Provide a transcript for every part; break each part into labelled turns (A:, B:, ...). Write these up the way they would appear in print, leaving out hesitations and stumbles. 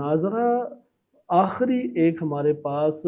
A: مناظرہ آخری ایک ہمارے پاس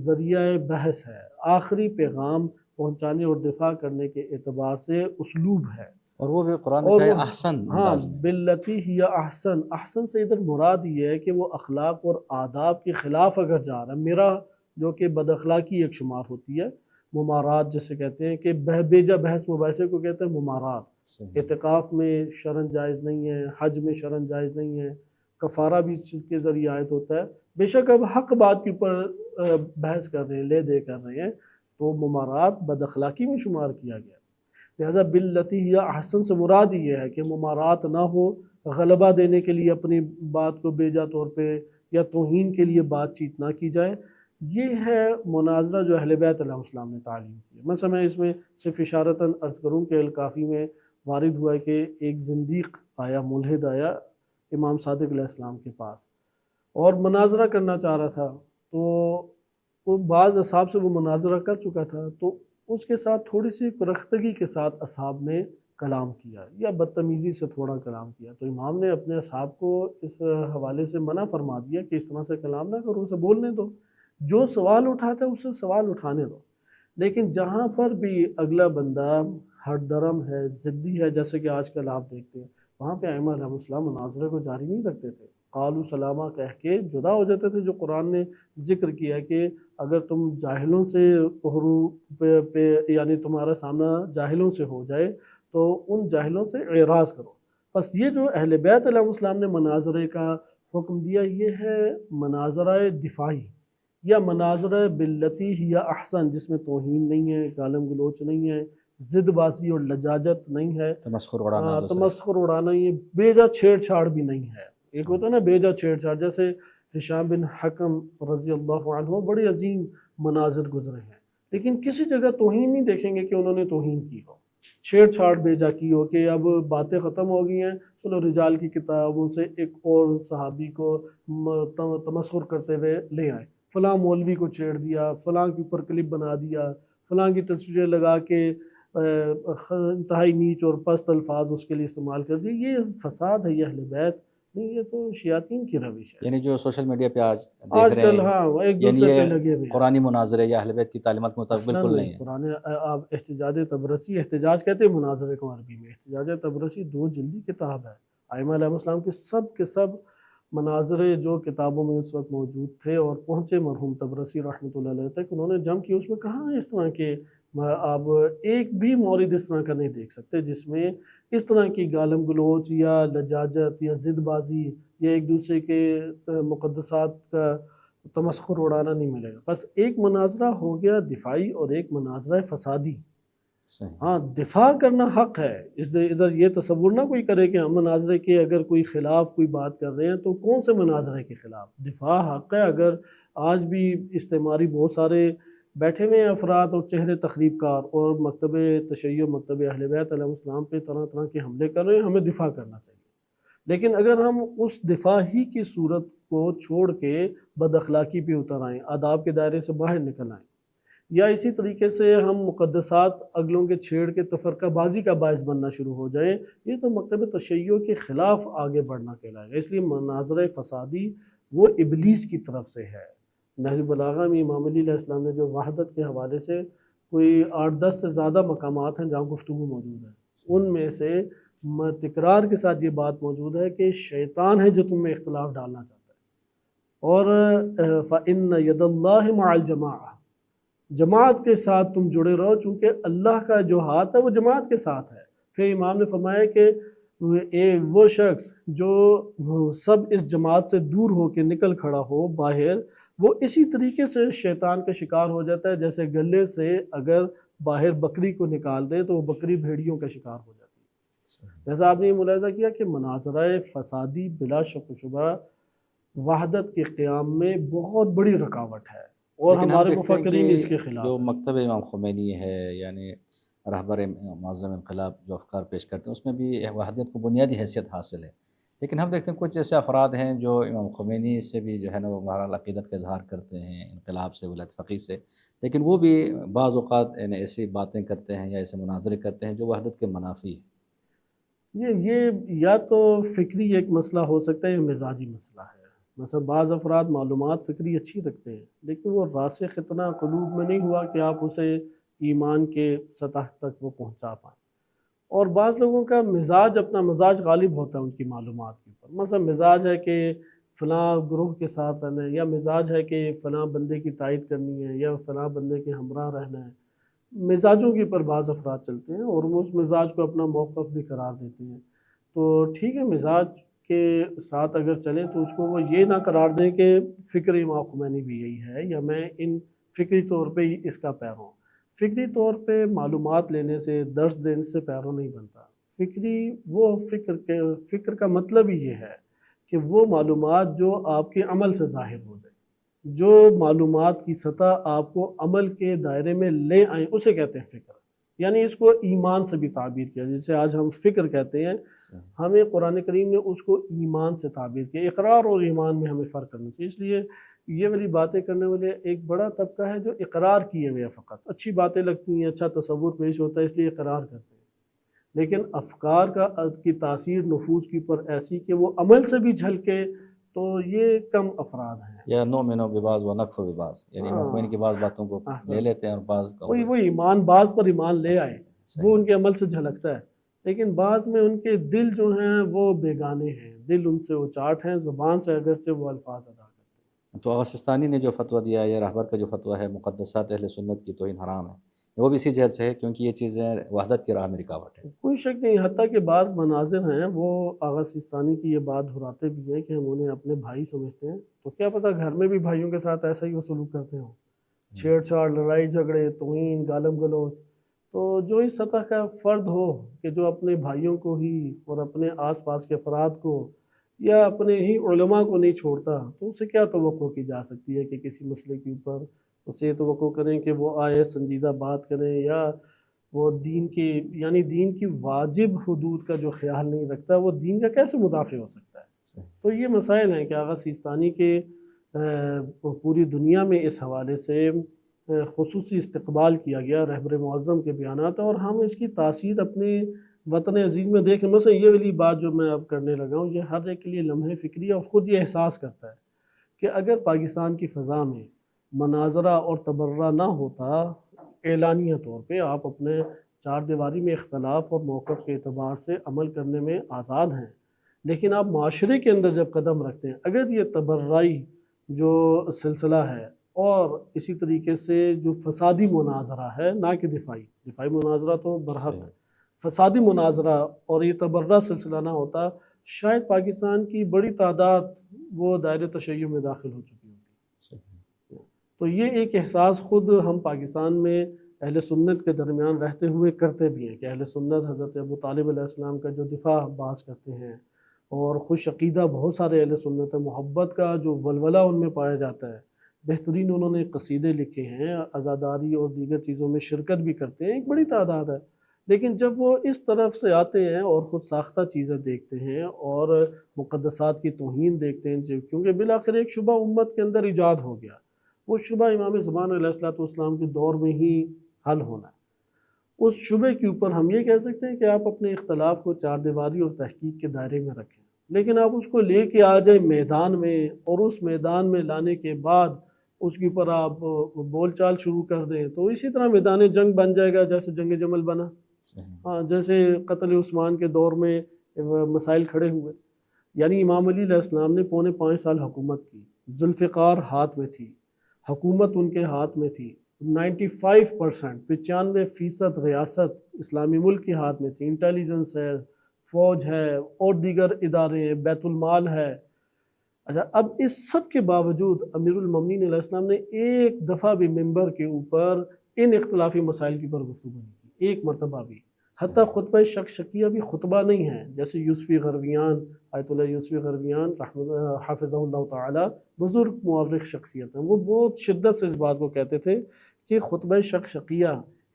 A: ذریعہ بحث ہے، آخری پیغام پہنچانے اور دفاع کرنے کے اعتبار سے اسلوب ہے،
B: اور وہ بھی قرآن میں
A: اور
B: کیا ہے
A: وہ
B: احسن
A: ہاں
B: انداز میں.
A: باللتی ہی احسن. احسن سے ادھر مراد یہ ہے کہ وہ اخلاق اور آداب کے خلاف اگر جا رہا ہے، میرا جو کہ بد اخلاقی ایک شمار ہوتی ہے، ممارات جسے کہتے ہیں کہ بیجا بحث مباحثے کو کہتے ہیں ممارات.
B: صحیح.
A: اعتکاف میں شرن جائز نہیں ہے، حج میں شرن جائز نہیں ہے، کفارہ بھی اس چیز کے ذریعے عائد ہوتا ہے. بے شک اب حق بات کے اوپر بحث کر رہے ہیں، لے دے کر رہے ہیں، تو ممارات بد اخلاقی میں شمار کیا گیا. لہذا باللتی ہی احسن سے مراد یہ ہے کہ ممارات نہ ہو، غلبہ دینے کے لیے اپنی بات کو بیجا طور پہ یا توہین کے لیے بات چیت نہ کی جائے. یہ ہے مناظرہ جو اہل بیت علیہ السلام نے تعلیم کی. مثلا میں اس میں صرف اشارتاً عرض کروں کہ الکافی میں وارد ہوا ہے کہ ایک زندیق آیا، ملحد آیا امام صادق علیہ السلام کے پاس اور مناظرہ کرنا چاہ رہا تھا. تو وہ بعض اصحاب سے وہ مناظرہ کر چکا تھا، تو اس کے ساتھ تھوڑی سی کرختگی کے ساتھ اصحاب نے کلام کیا یا بدتمیزی سے تھوڑا کلام کیا. تو امام نے اپنے اصحاب کو اس حوالے سے منع فرما دیا کہ اس طرح سے کلام نہ کرو، اسے بولنے دو، جو سوال اٹھاتا ہے اس سے سوال اٹھانے دو. لیکن جہاں پر بھی اگلا بندہ ہٹ درم ہے، ضدی ہے، جیسے کہ آج کل آپ دیکھتے ہیں، وہاں پہ ائمہ علیہ السلام مناظرے کو جاری نہیں رکھتے تھے، قالوا سلامہ کہہ کے جدا ہو جاتے تھے. جو قرآن نے ذکر کیا کہ اگر تم جاہلوں سے پہ یعنی تمہارا سامنا جاہلوں سے ہو جائے تو ان جاہلوں سے اعراض کرو. بس یہ جو اہل بیت علیہ السلام نے مناظرے کا حکم دیا، یہ ہے مناظرہ دفاعی یا مناظرہ باللتی ہی احسن، جس میں توہین نہیں ہے، گالم گلوچ نہیں ہے، ضد بازی اور لجاجت نہیں ہے،
B: تمسخر اڑانا دوسرے.
A: تمسخر اڑانا، یہ بیجا چھیڑ چھاڑ بھی نہیں ہے. ایک ہوتا ہے نا بیجا چھیڑ چھاڑ، جیسے ہشام بن حکم رضی اللہ عنہ بڑے عظیم مناظر گزرے ہیں، لیکن کسی جگہ توہین نہیں دیکھیں گے کہ انہوں نے توہین کی ہو، چھیڑ چھاڑ بیجا کی ہو کہ اب باتیں ختم ہو گئی ہیں، چلو رجال کی کتابوں سے ایک اور صحابی کو تمسخر کرتے ہوئے لے آئے، فلاں مولوی کو چھیڑ دیا، فلاں کے اوپر کلپ بنا دیا، فلاں کی تصویریں لگا کے انتہائی نیچ اور پست الفاظ اس کے لیے استعمال کر دیے. یہ فساد ہے، یہ اہل بیت نہیں، یہ تو شیاطین کی روش ہے.
B: یعنی جو سوشل میڈیا پہ آج دیکھ رہے
A: کل
B: ہیں،
A: ہاں وہ ایک
B: یعنی
A: دوسرے پہ
B: یہ
A: لگے ہوئے ہیں.
B: قرآنی مناظرے یا اہل بیت کی تعلیمات کے مطابق
A: اصلاً
B: بالکل نہیں ہے.
A: قرآن آپ احتجاج تبرسی، احتجاج کہتے ہیں مناظرے کو عربی میں، احتجاج تبرسی 2 جلدی کتاب ہے. ائمہ علیہ السلام کے سب مناظرے جو کتابوں میں اس وقت موجود تھے اور پہنچے مرحوم تبرسی رحمۃ اللہ علیہ تک، انہوں نے جم کی. اس میں کہاں اس طرح کے آپ ایک بھی مورد اس طرح کا نہیں دیکھ سکتے جس میں اس طرح کی گالم گلوچ یا لجاجت یا ضد بازی یا ایک دوسرے کے مقدسات کا تمسخر اڑانا نہیں ملے گا. بس ایک مناظرہ ہو گیا دفاعی اور ایک مناظرہ فسادی.
B: صحیح.
A: ہاں دفاع کرنا حق ہے، ادھر یہ تصور نہ کوئی کرے کہ ہم مناظرے کے اگر کوئی خلاف کوئی بات کر رہے ہیں تو کون سے مناظرے کے خلاف. دفاع حق ہے. اگر آج بھی استعماری بہت سارے بیٹھے ہوئے ہیں افراد اور چہرے تخریب کار اور مکتب تشیع مکتب اہل بیت علیہ السلام پہ طرح طرح کے حملے کر رہے ہیں، ہمیں دفاع کرنا چاہیے. لیکن اگر ہم اس دفاع ہی کی صورت کو چھوڑ کے بد اخلاقی پہ اتر آئیں، آداب کے دائرے سے باہر نکل آئیں، یا اسی طریقے سے ہم مقدسات اگلوں کے چھیڑ کے تفرقہ بازی کا باعث بننا شروع ہو جائیں، یہ تو مکتب تشیع کے خلاف آگے بڑھنا کہلائے گا. اس لیے مناظرہ فسادی وہ ابلیس کی طرف سے ہے. نہج البلاغہ میں امام علی علیہ السلام نے جو وحدت کے حوالے سے کوئی 8-10 سے زیادہ مقامات ہیں جہاں گفتگو موجود ہے، ان میں سے تکرار کے ساتھ یہ بات موجود ہے کہ شیطان ہے جو تم میں اختلاف ڈالنا چاہتا ہے. اور فَإِنَّ يَدَ اللَّهِ مَعَ الْجَمَاعَةِ، جماعت کے ساتھ تم جڑے رہو، چونکہ اللہ کا جو ہاتھ ہے وہ جماعت کے ساتھ ہے. پھر امام نے فرمایا کہ وہ شخص جو سب اس جماعت سے دور ہو کے نکل کھڑا ہو باہر، وہ اسی طریقے سے شیطان کا شکار ہو جاتا ہے جیسے گلے سے اگر باہر بکری کو نکال دے تو وہ بکری بھیڑیوں کا شکار ہو جاتی ہے. جیسا آپ نے یہ ملاحظہ کیا کہ مناظرہ فسادی بلا شک و شبہ وحدت کے قیام میں بہت بڑی رکاوٹ ہے، اور
B: لیکن ہم
A: ہمارے
B: دیکھتے ہیں
A: مفکرین اس
B: کہ
A: کے خلاف
B: جو
A: ہیں.
B: مکتب امام خمینی ہے، یعنی رہبر معظم انقلاب جو افکار پیش کرتے ہیں، اس میں بھی وحدت کو بنیادی حیثیت حاصل ہے. لیکن ہم دیکھتے ہیں کچھ ایسے افراد ہیں جو امام خمینی سے بھی جو ہے نا وہ بہرحال عقیدت کا اظہار کرتے ہیں، انقلاب سے، ولایت فقیہ سے، لیکن وہ بھی بعض اوقات یعنی ایسی باتیں کرتے ہیں یا ایسے مناظرے کرتے ہیں جو وحدت کے منافی ہیں.
A: یہ یا تو فکری ایک مسئلہ ہو سکتا ہے یا مزاجی مسئلہ ہے. مثلا بعض افراد معلومات فکری اچھی رکھتے ہیں لیکن وہ راسخ اتنا قلوب میں نہیں ہوا کہ آپ اسے ایمان کے سطح تک وہ پہنچا پائیں. اور بعض لوگوں کا مزاج اپنا مزاج غالب ہوتا ہے ان کی معلومات کے اوپر. مثلا مزاج ہے کہ فلاں گروہ کے ساتھ رہنا ہے، یا مزاج ہے کہ فلاں بندے کی تائید کرنی ہے، یا فلاں بندے کے ہمراہ رہنا ہے. مزاجوں کے اوپر بعض افراد چلتے ہیں اور وہ اس مزاج کو اپنا موقف بھی قرار دیتے ہیں. تو ٹھیک ہے، مزاج کے ساتھ اگر چلیں تو اس کو وہ یہ نہ قرار دیں کہ فکر امام خمینی بھی یہی ہے یا میں ان فکری طور پہ ہی اس کا پیرو ہوں. فکری طور پہ معلومات لینے سے، درس دینے سے پیرو نہیں بنتا. فکر کا مطلب ہی یہ ہے کہ وہ معلومات جو آپ کے عمل سے ظاہر ہو جائے، جو معلومات کی سطح آپ کو عمل کے دائرے میں لے آئیں، اسے کہتے ہیں فکر. یعنی اس کو ایمان سے بھی تعبیر کیا، جسے آج ہم فکر کہتے ہیں، ہمیں قرآن کریم نے اس کو ایمان سے تعبیر کیا. اقرار اور ایمان میں ہمیں فرق کرنا چاہیے. اس لیے یہ والی باتیں کرنے والے ایک بڑا طبقہ ہے جو اقرار کیے ہوئے فقط اچھی باتیں لگتی ہیں، اچھا تصور پیش ہوتا ہے اس لیے اقرار کرتے ہیں، لیکن افکار کی تاثیر نفوذ کی پر ایسی کہ وہ عمل سے بھی جھلکے، تو یہ کم افراد ہیں.
B: یا نؤمن ببعض ونکفر ببعض، یعنی امام خمینی کی بعض باتوں کو لے لیتے ہیں اور بعض کا
A: وہ ایمان بعض پر ایمان لے آئے، وہ ان کے عمل سے جھلکتا ہے، لیکن بعض میں ان کے دل جو ہیں وہ بیگانے ہیں، دل ان سے اچاٹ ہیں، زبان سے اگرچہ وہ الفاظ ادا کرتے ہیں.
B: تو اغا سستانی نے جو فتویٰ دیا ہے، یا رہبر کا جو فتویٰ ہے مقدسات اہل سنت کی توہین حرام ہے، وہ بھی اسی جہت سے ہے کیونکہ یہ چیزیں وحدت کی راہ میں رکاوٹ ہے.
A: کوئی شک نہیں، حتیٰ کہ بعض مناظر ہیں وہ آغا سیستانی کی یہ بات دہراتے بھی ہیں کہ ہم انہیں اپنے بھائی سمجھتے ہیں، تو کیا پتہ گھر میں بھی بھائیوں کے ساتھ ایسا ہی وہ سلوک کرتے ہوں، چھیڑ چھاڑ، لڑائی جھگڑے، توہین، گالم گلوچ. تو جو اس سطح کا فرد ہو کہ جو اپنے بھائیوں کو ہی اور اپنے آس پاس کے افراد کو یا اپنے ہی علماء کو نہیں چھوڑتا، تو اسے کیا توقع کی جا سکتی ہے کہ کسی مسئلے کے اوپر اسے توقع کریں کہ وہ آئے سنجیدہ بات کریں، یا وہ دین کی واجب حدود کا جو خیال نہیں رکھتا، وہ دین کا کیسے مدافع ہو سکتا ہے. تو یہ مسائل ہیں کہ آغا سیستانی کے پوری دنیا میں اس حوالے سے خصوصی استقبال کیا گیا رہبر معظم کے بیانات، اور ہم اس کی تاثیر اپنے وطن عزیز میں دیکھیں. مثلا یہ والی بات جو میں اب کرنے لگا ہوں، یہ ہر ایک کے لیے لمحے فکری ہے، اور خود یہ احساس کرتا ہے کہ اگر پاکستان کی فضا میں مناظرہ اور تبرہ نہ ہوتا، اعلانیہ طور پہ آپ اپنے چار دیواری میں اختلاف اور موقف کے اعتبار سے عمل کرنے میں آزاد ہیں، لیکن آپ معاشرے کے اندر جب قدم رکھتے ہیں، اگر یہ تبرعی جو سلسلہ ہے اور اسی طریقے سے جو فسادی مناظرہ ہے، نہ کہ دفاعی مناظرہ تو برحق ہے، فسادی مناظرہ اور یہ تبرع سلسلہ نہ ہوتا، شاید پاکستان کی بڑی تعداد وہ دائرہ تشیع میں داخل ہو چکی ہوتی. تو یہ ایک احساس خود ہم پاکستان میں اہل سنت کے درمیان رہتے ہوئے کرتے بھی ہیں کہ اہل سنت حضرت ابو طالب علیہ السلام کا جو دفاع بعض کرتے ہیں، اور خوش عقیدہ بہت سارے اہل سنت ہیں، محبت کا جو ولولہ ان میں پایا جاتا ہے، بہترین انہوں نے قصیدے لکھے ہیں، عزاداری اور دیگر چیزوں میں شرکت بھی کرتے ہیں، ایک بڑی تعداد ہے. لیکن جب وہ اس طرف سے آتے ہیں اور خود ساختہ چیزیں دیکھتے ہیں اور مقدسات کی توہین دیکھتے ہیں، کیونکہ بالآخر ایک شبہ امت کے اندر ایجاد ہو گیا، وہ شبہ امام زمان علیہ السلام کے دور میں ہی حل ہونا ہے. اس شبہ کے اوپر ہم یہ کہہ سکتے ہیں کہ آپ اپنے اختلاف کو چار دیواری اور تحقیق کے دائرے میں رکھیں، لیکن آپ اس کو لے کے آ جائیں میدان میں، اور اس میدان میں لانے کے بعد اس کے اوپر آپ بول چال شروع کر دیں، تو اسی طرح میدان جنگ بن جائے گا جیسے جنگ جمل بنا. ہاں، جیسے قتل عثمان کے دور میں مسائل کھڑے ہوئے، یعنی امام علی علیہ السلام نے 4.5 سال حکومت کی، ذوالفقار ہاتھ میں تھی، حکومت ان کے ہاتھ میں تھی، 95% ریاست اسلامی ملک کے ہاتھ میں تھی، انٹیلیجنس ہے، فوج ہے اور دیگر ادارے ہیں، بیت المال ہے. اچھا، اب اس سب کے باوجود امیر المومنین علیہ السلام نے ایک دفعہ بھی ممبر کے اوپر ان اختلافی مسائل کی پر گفتگو نہیں کی، ایک مرتبہ بھی. حتیٰ خطبہ شکیہ بھی خطبہ نہیں ہے، جیسے یوسفی غرویان، آیت اللہ یوسفی غرویان حافظہ اللہ تعالی، بزرگ مورخ شخصیت ہیں، وہ بہت شدت سے اس بات کو کہتے تھے کہ خطبہ شکیہ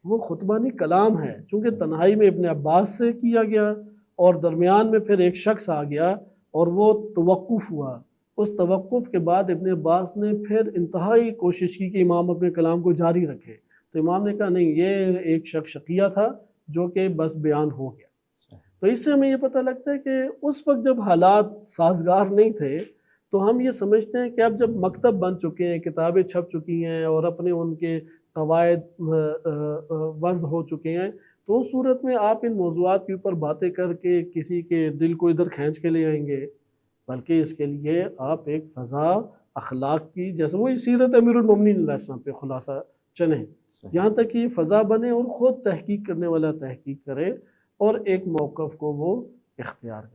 A: وہ خطبہ نہیں، کلام ہے، چونکہ تنہائی میں ابن عباس سے کیا گیا اور درمیان میں پھر ایک شخص آ گیا اور وہ توقف ہوا. اس توقف کے بعد ابن عباس نے پھر انتہائی کوشش کی کہ امام اپنے کلام کو جاری رکھے، تو امام نے کہا نہیں، یہ ایک شکیہ تھا جو کہ بس بیان ہو گیا. تو اس سے ہمیں یہ پتہ لگتا ہے کہ اس وقت جب حالات سازگار نہیں تھے تو ہم یہ سمجھتے ہیں کہ اب جب مکتب بن چکے ہیں، کتابیں چھپ چکی ہیں اور اپنے ان کے قواعد وضع ہو چکے ہیں، تو اس صورت میں آپ ان موضوعات کے اوپر باتیں کر کے کسی کے دل کو ادھر کھینچ کے لے آئیں گے؟ بلکہ اس کے لیے آپ ایک فضا اخلاق کی، جیسے وہی سیرت امیر المومنین علیہ السلام پہ خلاصہ چلیں، جہاں تک کہ فضا بنے اور خود تحقیق کرنے والا تحقیق کرے اور ایک موقف کو وہ اختیار کرے۔